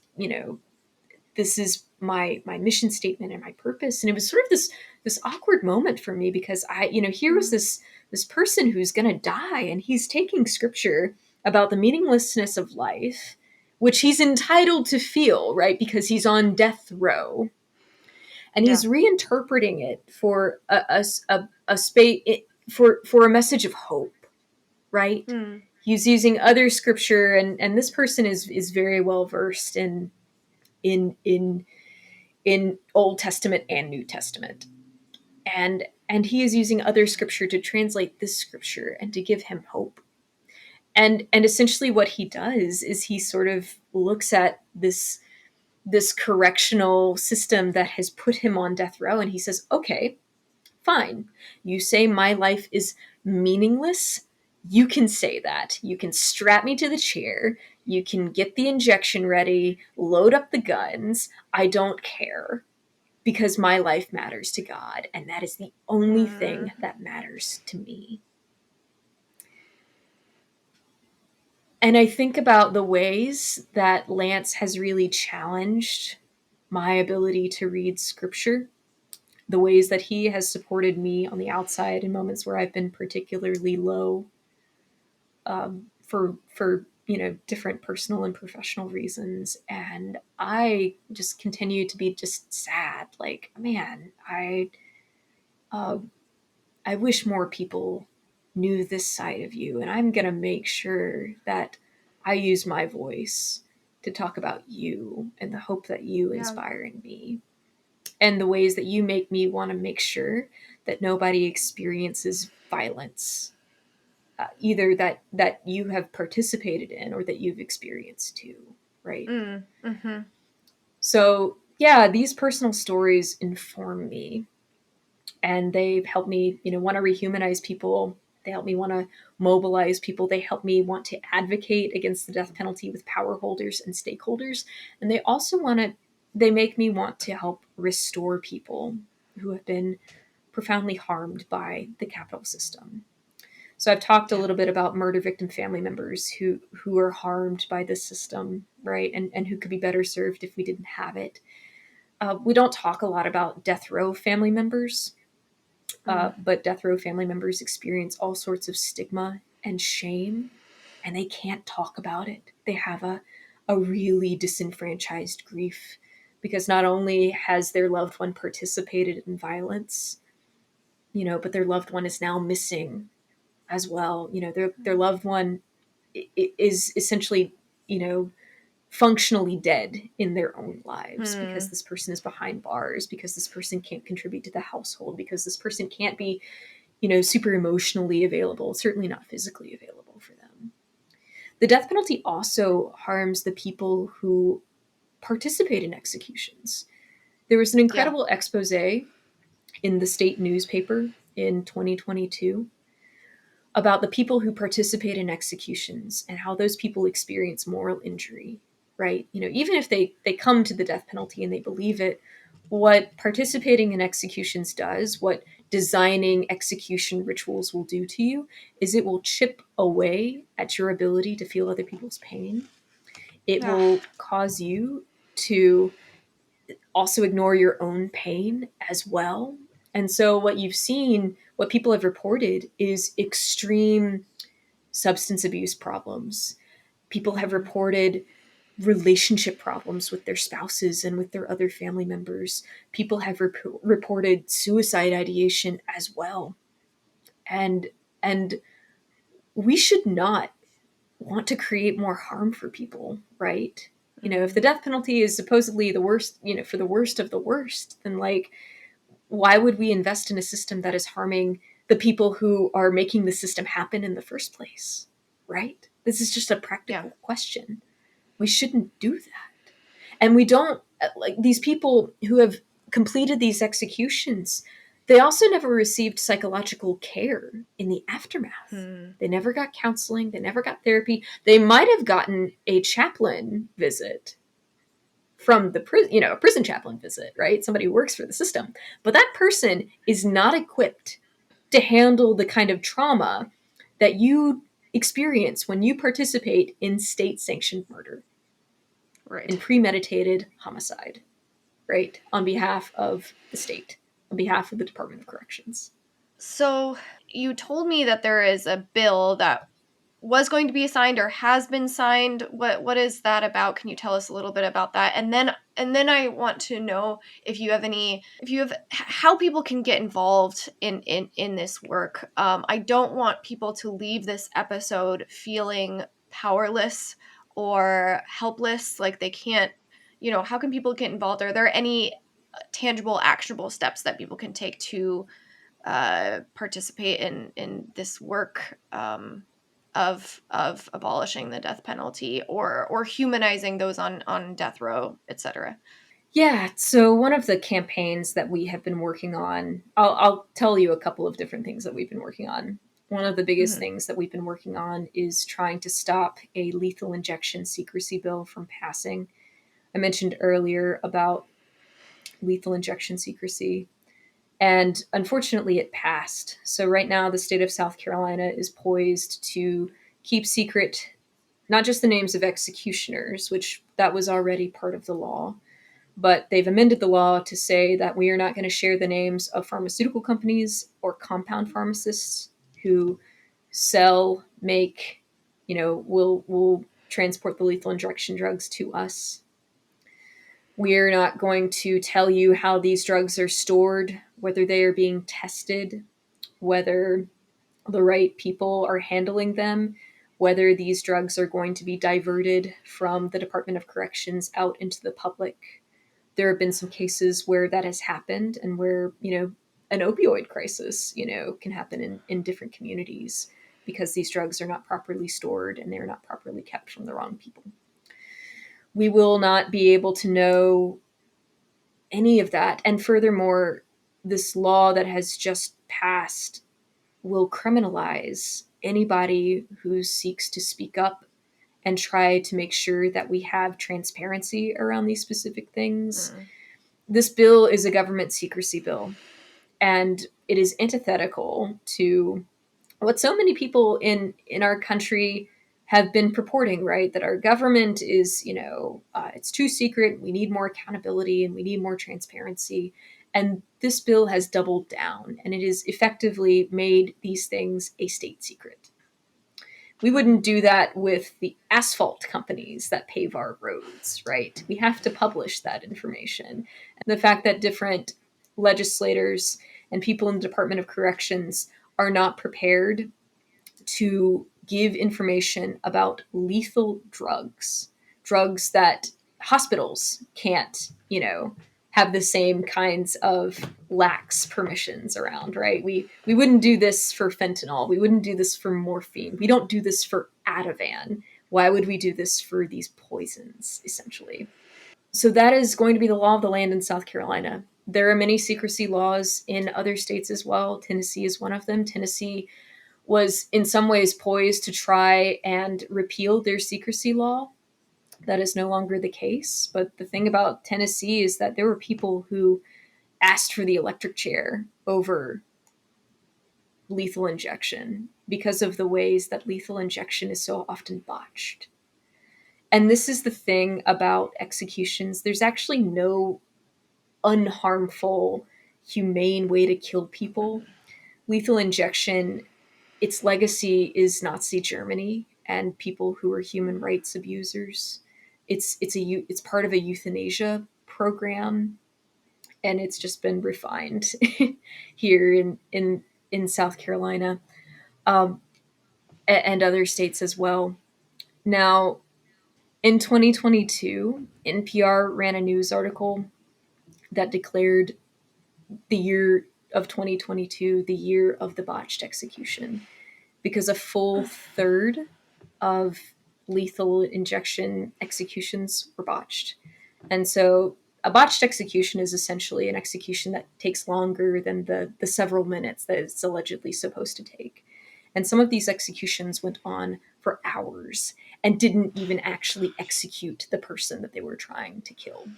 my mission statement and my purpose. And it was sort of this awkward moment for me, because here was this person who's going to die, and he's taking scripture about the meaninglessness of life, which he's entitled to feel, right? Because he's on death row, and he's reinterpreting it for a space for a message of hope, right? He's using other scripture, and this person is very well versed in Old Testament and New Testament. And he is using other scripture to translate this scripture and to give him hope. And essentially what he does is he sort of looks at this correctional system that has put him on death row, and he says, okay, fine. You say my life is meaningless. You can say that. You can strap me to the chair. You can get the injection ready, load up the guns. I don't care, because my life matters to God, and that is the only thing that matters to me. And I think about the ways that Lance has really challenged my ability to read scripture, the ways that he has supported me on the outside in moments where I've been particularly low, for different personal and professional reasons. And I just continue to be just sad. Like, man, I wish more people knew this side of you, and I'm going to make sure that I use my voice to talk about you and the hope that you inspire in me, and the ways that you make me want to make sure that nobody experiences violence, either that you have participated in or that you've experienced too, right? So yeah, these personal stories inform me, and they've helped me, want to rehumanize people. They help me want to mobilize people. They help me want to advocate against the death penalty with power holders and stakeholders. And they also they make me want to help restore people who have been profoundly harmed by the capital system. So I've talked a little bit about murder victim family members who are harmed by this system, right? And who could be better served if we didn't have it. We don't talk a lot about death row family members. But death row family members experience all sorts of stigma and shame, and they can't talk about it. They have a really disenfranchised grief, because not only has their loved one participated in violence, but their loved one is now missing as well. Their loved one is essentially, functionally dead in their own lives because this person is behind bars, because this person can't contribute to the household, because this person can't be, super emotionally available, certainly not physically available for them. The death penalty also harms the people who participate in executions. There was an incredible expose in the state newspaper in 2022 about the people who participate in executions and how those people experience moral injury, right? Even if they come to the death penalty and they believe it, what participating in executions does, what designing execution rituals will do to you, is it will chip away at your ability to feel other people's pain. It will cause you to also ignore your own pain as well. And so what people have reported is extreme substance abuse problems. People have reported relationship problems with their spouses and with their other family members. People have reported suicide ideation as well. And we should not want to create more harm for people, right? If the death penalty is supposedly the worst, for the worst of the worst, then why would we invest in a system that is harming the people who are making the system happen in the first place, right? This is just a practical question. We shouldn't do that. And we don't, these people who have completed these executions, they also never received psychological care in the aftermath. They never got counseling. They never got therapy. They might have gotten a chaplain visit from the prison, a prison chaplain visit, right? Somebody who works for the system. But that person is not equipped to handle the kind of trauma that you experience when you participate in state-sanctioned murder, Right. in premeditated homicide, right? On behalf of the state, on behalf of the Department of Corrections. So you told me that there is a bill that was going to be signed or has been signed. What is that about? Can you tell us a little bit about that? And then I want to know if you have how people can get involved in this work. I don't want people to leave this episode feeling powerless or helpless, like they can't, how can people get involved? Are there any tangible, actionable steps that people can take to participate in this work of abolishing the death penalty or humanizing those on death row, etc.? Yeah, so one of the campaigns that we have been working on, I'll tell you a couple of different things that we've been working on. One of the biggest things that we've been working on is trying to stop a lethal injection secrecy bill from passing. I mentioned earlier about lethal injection secrecy, and unfortunately it passed. So right now the state of South Carolina is poised to keep secret not just the names of executioners, which that was already part of the law, but they've amended the law to say that we are not going to share the names of pharmaceutical companies or compound pharmacists who sell, make, will transport the lethal injection drugs to us. We're not going to tell you how these drugs are stored, whether they are being tested, whether the right people are handling them, whether these drugs are going to be diverted from the Department of Corrections out into the public. There have been some cases where that has happened and where, an opioid crisis, can happen in different communities because these drugs are not properly stored and they're not properly kept from the wrong people. We will not be able to know any of that. And furthermore, this law that has just passed will criminalize anybody who seeks to speak up and try to make sure that we have transparency around these specific things. This bill is a government secrecy bill, and it is antithetical to what so many people in our country have been purporting, right? That our government is, it's too secret. We need more accountability and we need more transparency. And this bill has doubled down, and it has effectively made these things a state secret. We wouldn't do that with the asphalt companies that pave our roads, right? We have to publish that information. And the fact that different legislators and people in the Department of Corrections are not prepared to give information about lethal drugs drugs that hospitals can't, have the same kinds of lax permissions around, right? We wouldn't do this for fentanyl. We wouldn't do this for morphine. We don't do this for Ativan. Why would we do this for these poisons, essentially? So that is going to be the law of the land in South Carolina. There are many secrecy laws in other states as well. Tennessee is one of them. Tennessee was in some ways poised to try and repeal their secrecy law. That is no longer the case. But the thing about Tennessee is that there were people who asked for the electric chair over lethal injection because of the ways that lethal injection is so often botched. And this is the thing about executions. There's actually no unharmful, humane way to kill people. Lethal injection, its legacy is Nazi Germany and people who are human rights abusers. It's part of a euthanasia program, and it's just been refined here in South Carolina, um, and other states as well. Now, in 2022, NPR ran a news article that declared the year of 2022 the year of the botched execution, because a full third of lethal injection executions were botched. And so a botched execution is essentially an execution that takes longer than the several minutes that it's allegedly supposed to take. And some of these executions went on for hours and didn't even actually execute the person that they were trying to kill.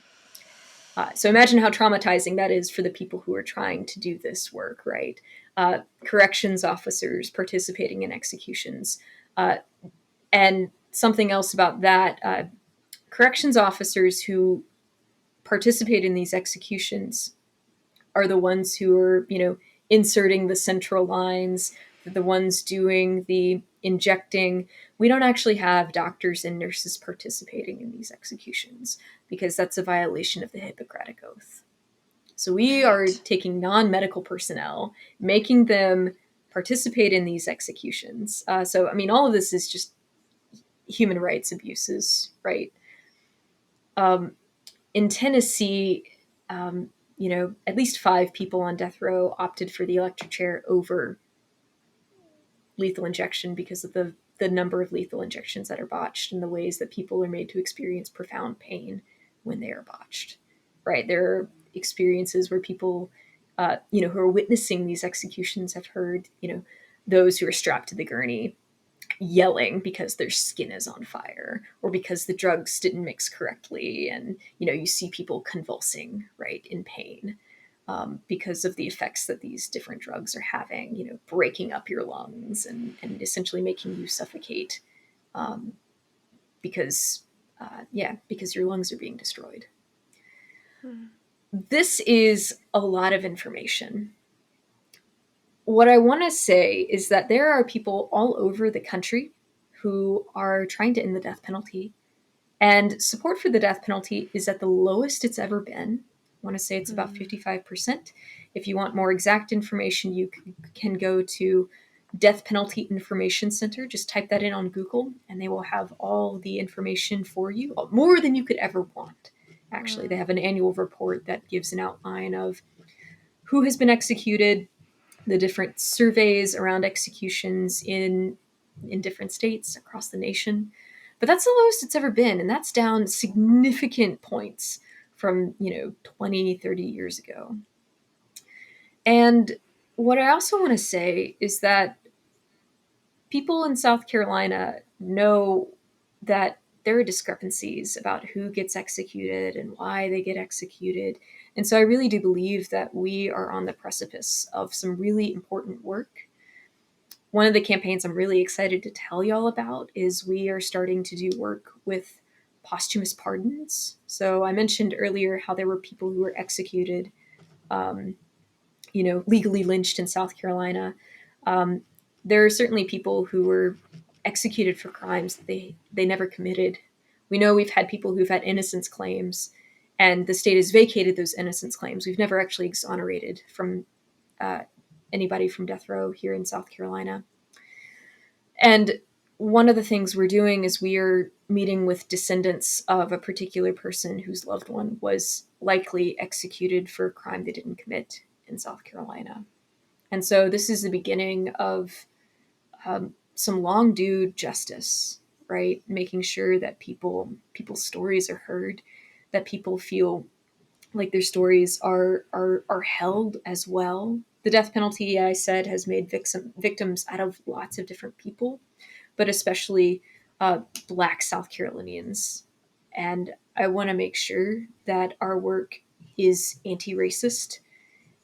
So imagine how traumatizing that is for the people who are trying to do this work, right? Corrections officers participating in executions. And something else about that, corrections officers who participate in these executions are the ones who are, inserting the central lines, the ones doing the injecting. We don't actually have doctors and nurses participating in these executions because that's a violation of the Hippocratic Oath. So we are taking non-medical personnel, making them participate in these executions. So, I mean, all of this is just human rights abuses, right? In Tennessee, at least 5 people on death row opted for the electric chair over lethal injection because of the number of lethal injections that are botched and the ways that people are made to experience profound pain when they are botched, right? There are experiences where people, who are witnessing these executions have heard, those who are strapped to the gurney yelling because their skin is on fire or because the drugs didn't mix correctly. And, you see people convulsing, right, in pain. Because of the effects that these different drugs are having, breaking up your lungs and essentially making you suffocate, because your lungs are being destroyed. This is a lot of information. What I want to say is that there are people all over the country who are trying to end the death penalty, and support for the death penalty is at the lowest it's ever been. I want to say it's about 55%. If you want more exact information, you can go to Death Penalty Information Center. Just type that in on Google, and they will have all the information for you, more than you could ever want. Actually, they have an annual report that gives an outline of who has been executed, the different surveys around executions in different states across the nation. But that's the lowest it's ever been, and that's down significant points from, 20, 30 years ago. And what I also want to say is that people in South Carolina know that there are discrepancies about who gets executed and why they get executed. And so I really do believe that we are on the precipice of some really important work. One of the campaigns I'm really excited to tell y'all about is we are starting to do work with posthumous pardons. So I mentioned earlier how there were people who were executed, legally lynched in South Carolina. There are certainly people who were executed for crimes that they never committed. We know we've had people who've had innocence claims, and the state has vacated those innocence claims. We've never actually exonerated from anybody from death row here in South Carolina. And one of the things we're doing is we are meeting with descendants of a particular person whose loved one was likely executed for a crime they didn't commit in South Carolina. And so this is the beginning of some long due justice, right? Making sure that people's stories are heard, that people feel like their stories are held as well. The death penalty, I said, has made victims out of lots of different people, but especially Black South Carolinians. And I want to make sure that our work is anti-racist,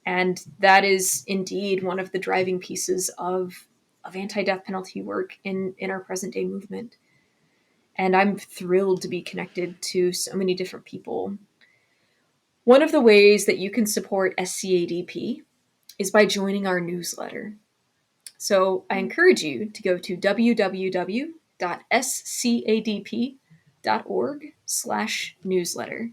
and that is indeed one of the driving pieces of anti-death penalty work in our present day movement. And I'm thrilled to be connected to so many different people. One of the ways that you can support SCADP is by joining our newsletter. So I encourage you to go to www.scadp.org/newsletter.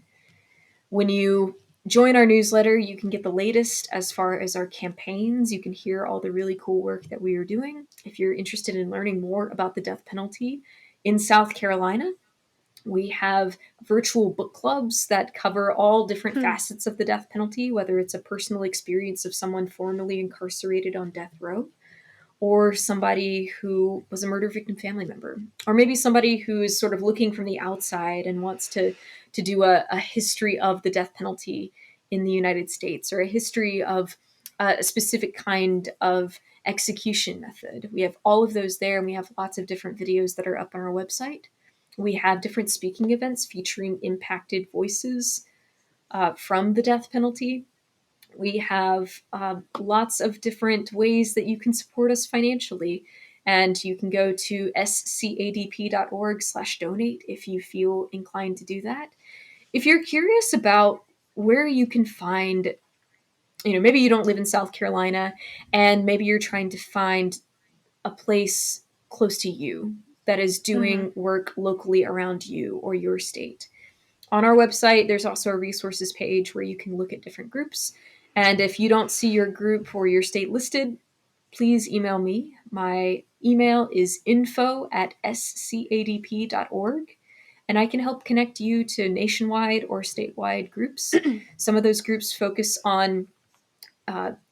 When you join our newsletter, you can get the latest as far as our campaigns. You can hear all the really cool work that we are doing. If you're interested in learning more about the death penalty in South Carolina, we have virtual book clubs that cover all different facets of the death penalty, whether it's a personal experience of someone formerly incarcerated on death row, or somebody who was a murder victim family member, or maybe somebody who is sort of looking from the outside and wants to do a history of the death penalty in the United States, or a history of a specific kind of execution method. We have all of those there, and we have lots of different videos that are up on our website. We have different speaking events featuring impacted voices from the death penalty. We have lots of different ways that you can support us financially. And you can go to scadp.org/donate if you feel inclined to do that. If you're curious about where you can find, maybe you don't live in South Carolina and maybe you're trying to find a place close to you that is doing work locally around you or your state. On our website, there's also a resources page where you can look at different groups. And if you don't see your group or your state listed, please email me. My email is info@scadp.org, and I can help connect you to nationwide or statewide groups. Some of those groups focus on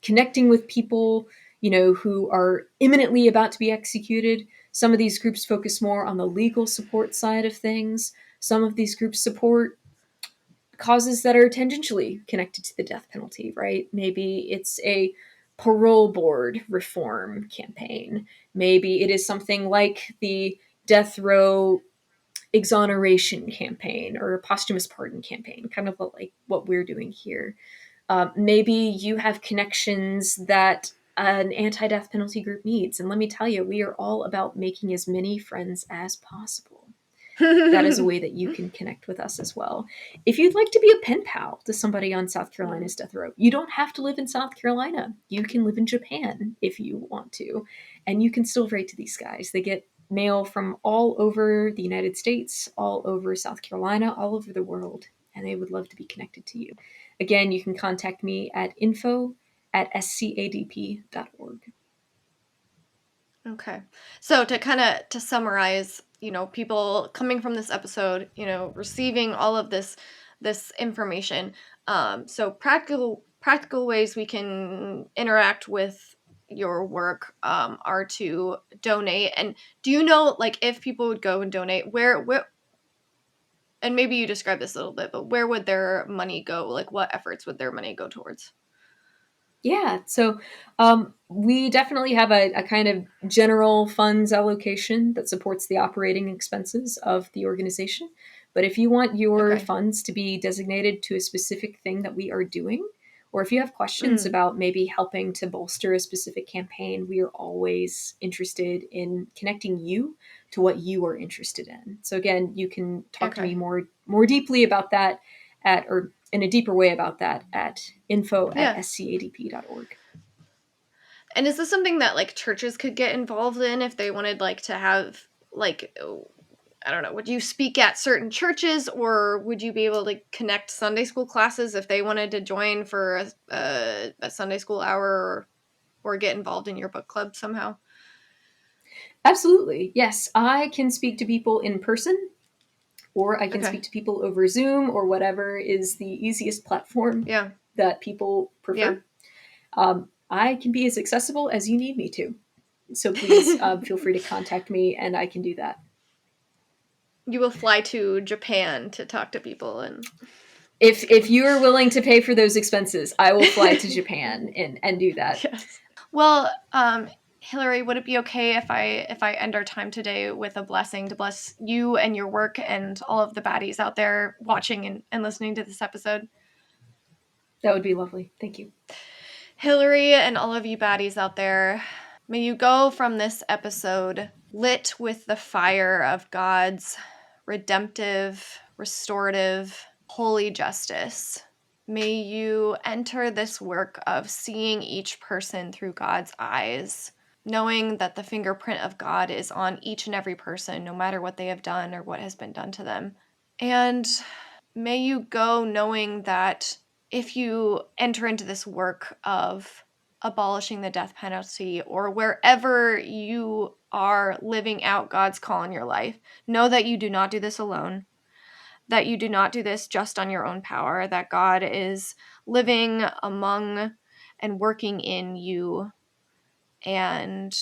connecting with people, who are imminently about to be executed. Some of these groups focus more on the legal support side of things. Some of these groups support causes that are tangentially connected to the death penalty, right? Maybe it's a parole board reform campaign. Maybe it is something like the death row exoneration campaign or a posthumous pardon campaign, kind of like what we're doing here. Maybe you have connections that an anti-death penalty group needs. And let me tell you, we are all about making as many friends as possible. That is a way that you can connect with us as well. If you'd like to be a pen pal to somebody on South Carolina's death row, you don't have to live in South Carolina. You can live in Japan if you want to, and you can still write to these guys. They get mail from all over the United States, all over South Carolina, all over the world, and they would love to be connected to you. Again, you can contact me at info@scadp.org. Okay. So to summarize, people coming from this episode, receiving all of this information. So practical ways we can interact with your work are to donate. And do you know, like, if people would go and donate, where and maybe you describe this a little bit, but where would their money go? Like, what efforts would their money go towards? Yeah, so we definitely have a kind of general funds allocation that supports the operating expenses of the organization. But if you want your Okay. funds to be designated to a specific thing that we are doing, or if you have questions about maybe helping to bolster a specific campaign, we are always interested in connecting you to what you are interested in. So again, you can talk to me more deeply about that or in a deeper way about that at info@scadp.org. And is this something that, like, churches could get involved in if they wanted, like, to have, like, I don't know, would you speak at certain churches, or would you be able to connect Sunday school classes if they wanted to join for a Sunday school hour, or get involved in your book club somehow? Absolutely. Yes, I can speak to people in person. or I can Okay. speak to people over Zoom or whatever is the easiest platform Yeah. that people prefer. I can be as accessible as you need me to. So please feel free to contact me and I can do that. You will fly to Japan to talk to people and If you are willing to pay for those expenses, I will fly to Japan and do that. Yes. Well, Hillary, would it be okay if I end our time today with a blessing to bless you and your work and all of the baddies out there watching and listening to this episode? That would be lovely. Thank you. Hillary and all of you baddies out there, may you go from this episode lit with the fire of God's redemptive, restorative, holy justice. May you enter this work of seeing each person through God's eyes, knowing that the fingerprint of God is on each and every person, no matter what they have done or what has been done to them. And may you go knowing that if you enter into this work of abolishing the death penalty or wherever you are living out God's call in your life, know that you do not do this alone, that you do not do this just on your own power, that God is living among and working in you. And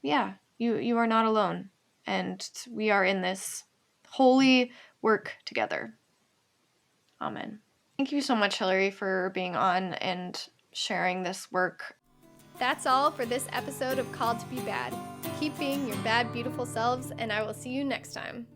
yeah, you are not alone. And we are in this holy work together. Amen. Thank you so much, Hillary, for being on and sharing this work. That's all for this episode of Called to Be Bad. Keep being your bad, beautiful selves, and I will see you next time.